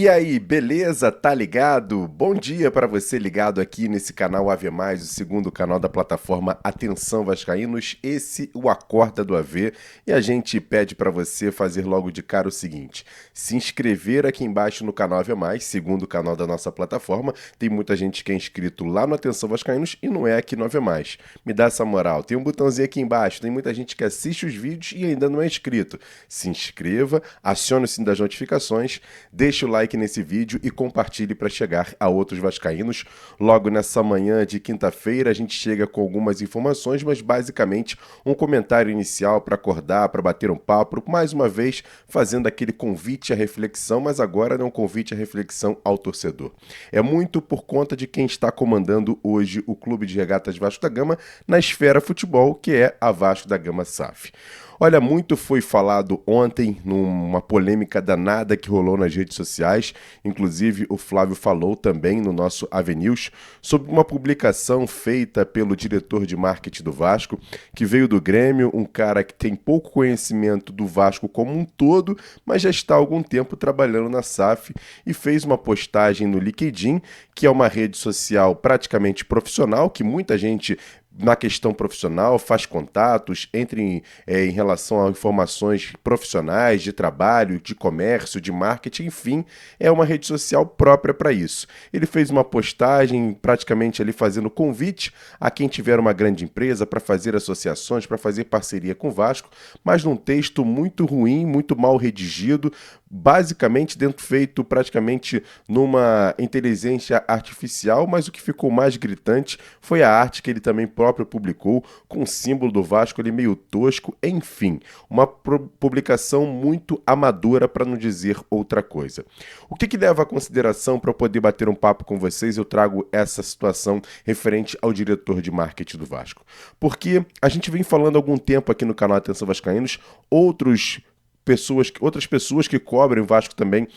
E aí, beleza? Tá ligado? Bom dia para você ligado aqui nesse canal Ave Mais, o segundo canal da plataforma Atenção Vascaínos. Esse o Acorda do AV e a gente pede para você fazer logo de cara o seguinte: se inscrever aqui embaixo no canal Ave Mais, segundo canal da nossa plataforma. Tem muita gente que é inscrito lá no Atenção Vascaínos e não é aqui no Ave Mais. Me dá essa moral. Tem um botãozinho aqui embaixo. Tem muita gente que assiste os vídeos e ainda não é inscrito. Se inscreva, acione o sininho das notificações, deixa o like nesse vídeo e compartilhe para chegar a outros vascaínos. Logo nessa manhã de quinta-feira a gente chega com algumas informações, mas basicamente um comentário inicial para acordar, para bater um papo, mais uma vez fazendo aquele convite à reflexão, mas agora não é um convite à reflexão ao torcedor. É muito por conta de quem está comandando hoje o Clube de Regatas Vasco da Gama na esfera futebol, que é a Vasco da Gama SAF. Olha, muito foi falado ontem numa polêmica danada que rolou nas redes sociais, inclusive o Flávio falou também no nosso AveNews, sobre uma publicação feita pelo diretor de marketing do Vasco, que veio do Grêmio, um cara que tem pouco conhecimento do Vasco como um todo, mas já está há algum tempo trabalhando na SAF e fez uma postagem no LinkedIn, que é uma rede social praticamente profissional, que muita gente na questão profissional, faz contatos, entra em relação a informações profissionais, de trabalho, de comércio, de marketing, enfim, é uma rede social própria para isso. Ele fez uma postagem praticamente ali fazendo convite a quem tiver uma grande empresa para fazer associações, para fazer parceria com o Vasco, mas num texto muito ruim, muito mal redigido, basicamente feito praticamente numa inteligência artificial, mas o que ficou mais gritante foi a arte que ele também próprio publicou, com o símbolo do Vasco ali meio tosco, enfim, uma publicação muito amadora para não dizer outra coisa. O que leva a consideração para eu poder bater um papo com vocês? Eu trago essa situação referente ao diretor de marketing do Vasco. Porque a gente vem falando há algum tempo aqui no canal Atenção Vascaínos, outras pessoas que cobrem o Vasco também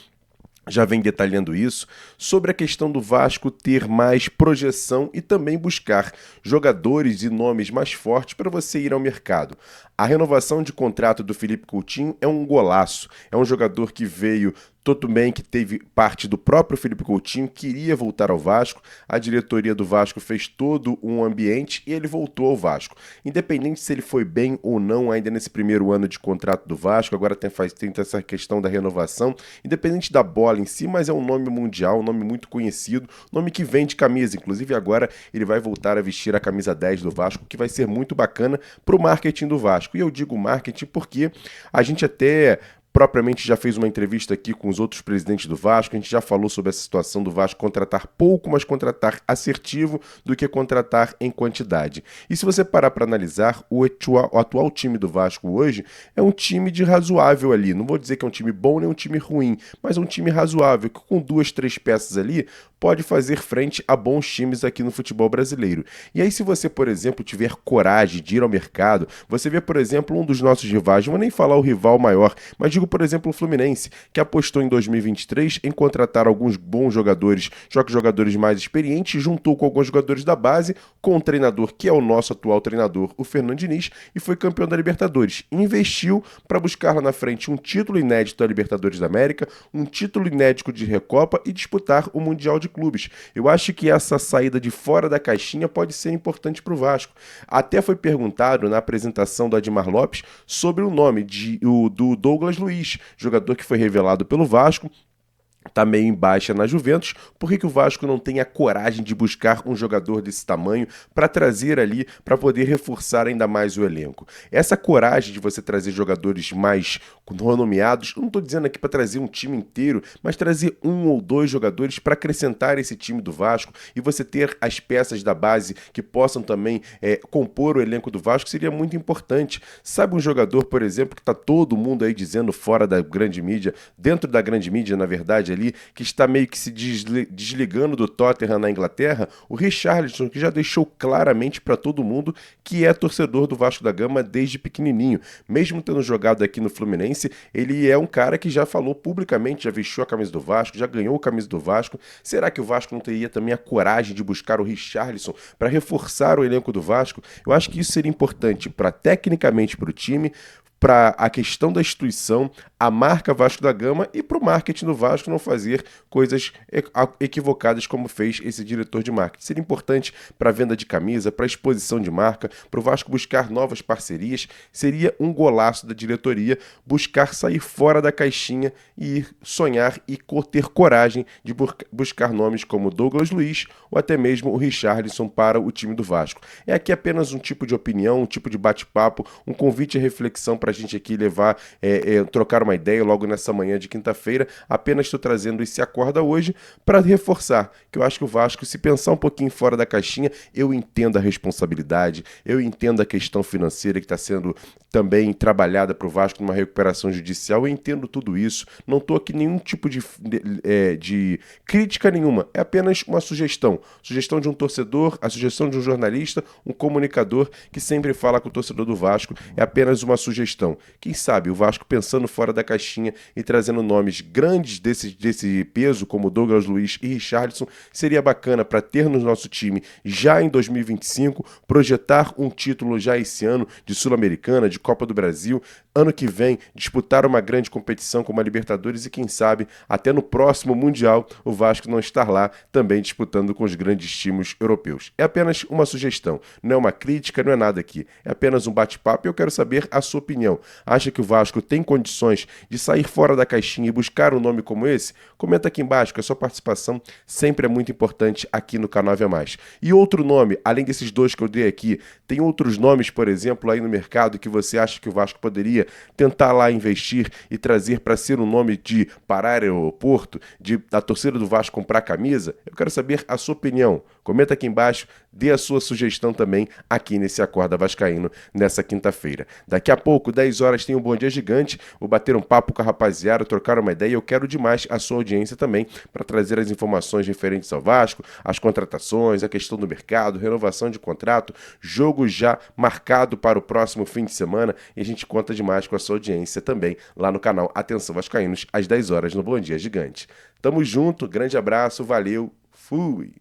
já vem detalhando isso, sobre a questão do Vasco ter mais projeção e também buscar jogadores e nomes mais fortes para você ir ao mercado. A renovação de contrato do Felipe Coutinho é um golaço, é um jogador que veio tudo bem que teve parte do próprio Felipe Coutinho, queria voltar ao Vasco, a diretoria do Vasco fez todo um ambiente e ele voltou ao Vasco. Independente se ele foi bem ou não ainda nesse primeiro ano de contrato do Vasco, agora tem essa questão da renovação, independente da bola em si, mas é um nome mundial, um nome muito conhecido, nome que vende camisa, inclusive agora ele vai voltar a vestir a camisa 10 do Vasco, que vai ser muito bacana para o marketing do Vasco. E eu digo marketing porque a gente até propriamente já fez uma entrevista aqui com os outros presidentes do Vasco, a gente já falou sobre essa situação do Vasco contratar pouco, mas contratar assertivo do que contratar em quantidade. E se você parar para analisar, o atual time do Vasco hoje é um time de razoável ali, não vou dizer que é um time bom nem um time ruim, mas é um time razoável, que com 2, 3 peças ali pode fazer frente a bons times aqui no futebol brasileiro. E aí se você, por exemplo, tiver coragem de ir ao mercado, você vê, por exemplo, um dos nossos rivais, não vou nem falar o rival maior, mas digo, por exemplo, o Fluminense, que apostou em 2023 em contratar alguns bons jogadores, jogadores mais experientes, juntou com alguns jogadores da base, com um treinador que é o nosso atual treinador, o Fernando Diniz, e foi campeão da Libertadores. Investiu para buscar lá na frente um título inédito da Libertadores da América, um título inédito de Recopa e disputar o Mundial de Clubes. Eu acho que essa saída de fora da caixinha pode ser importante para o Vasco. Até foi perguntado na apresentação do Admar Lopes sobre o nome do Douglas Luiz, jogador que foi revelado pelo Vasco, está meio em baixa na Juventus. Por que o Vasco não tem a coragem de buscar um jogador desse tamanho para trazer ali, para poder reforçar ainda mais o elenco? Essa coragem de você trazer jogadores mais renomeados, não estou dizendo aqui para trazer um time inteiro, mas trazer 1 ou 2 jogadores para acrescentar esse time do Vasco e você ter as peças da base que possam também compor o elenco do Vasco seria muito importante. Sabe um jogador, por exemplo, que está todo mundo aí dizendo fora da grande mídia, dentro da grande mídia, na verdade, ali, que está meio que se desligando do Tottenham na Inglaterra, o Richarlison, que já deixou claramente para todo mundo que é torcedor do Vasco da Gama desde pequenininho. Mesmo tendo jogado aqui no Fluminense, ele é um cara que já falou publicamente, já vestiu a camisa do Vasco, já ganhou a camisa do Vasco. Será que o Vasco não teria também a coragem de buscar o Richarlison para reforçar o elenco do Vasco? Eu acho que isso seria importante tecnicamente para o time, para a questão da instituição, a marca Vasco da Gama e para o marketing do Vasco não fazer coisas equivocadas como fez esse diretor de marketing. Seria importante para a venda de camisa, para a exposição de marca, para o Vasco buscar novas parcerias. Seria um golaço da diretoria buscar sair fora da caixinha e sonhar e ter coragem de buscar nomes como Douglas Luiz ou até mesmo o Richarlison para o time do Vasco. É aqui apenas um tipo de opinião, um tipo de bate-papo, um convite à reflexão para a gente aqui levar, trocar uma ideia logo nessa manhã de quinta-feira. Apenas estou trazendo esse Acorda hoje para reforçar que eu acho que o Vasco, se pensar um pouquinho fora da caixinha, eu entendo a responsabilidade, eu entendo a questão financeira que está sendo também trabalhada para o Vasco numa recuperação judicial, eu entendo tudo isso, não estou aqui nenhum tipo de crítica nenhuma, é apenas uma sugestão de um torcedor, a sugestão de um jornalista, um comunicador que sempre fala com o torcedor do Vasco, é apenas uma sugestão. Quem sabe o Vasco pensando fora da caixinha e trazendo nomes grandes desse peso, como Douglas Luiz e Richarlison, seria bacana para ter no nosso time já em 2025, projetar um título já esse ano de Sul-Americana, de Copa do Brasil, ano que vem disputar uma grande competição como a Libertadores e quem sabe até no próximo Mundial o Vasco não estar lá também disputando com os grandes times europeus. É apenas uma sugestão, não é uma crítica, não é nada aqui. É apenas um bate-papo e eu quero saber a sua opinião. Acha que o Vasco tem condições de sair fora da caixinha e buscar um nome como esse? Comenta aqui embaixo que a sua participação sempre é muito importante aqui no canal Ave Mais. E outro nome, além desses dois que eu dei aqui, tem outros nomes, por exemplo, aí no mercado que você acha que o Vasco poderia tentar lá investir e trazer para ser um nome de parar aeroporto, da torcida do Vasco comprar camisa? Eu quero saber a sua opinião. Comenta aqui embaixo, dê a sua sugestão também aqui nesse Acorda Vascaíno nessa quinta-feira. Daqui a pouco, 10 horas, tem um Bom Dia Gigante. Vou bater um papo com a rapaziada, trocar uma ideia. Eu quero demais a sua audiência também para trazer as informações referentes ao Vasco, as contratações, a questão do mercado, renovação de contrato, jogo já marcado para o próximo fim de semana. E a gente conta demais com a sua audiência também lá no canal Atenção Vascaínos, às 10 horas no Bom Dia Gigante. Tamo junto, grande abraço, valeu, fui!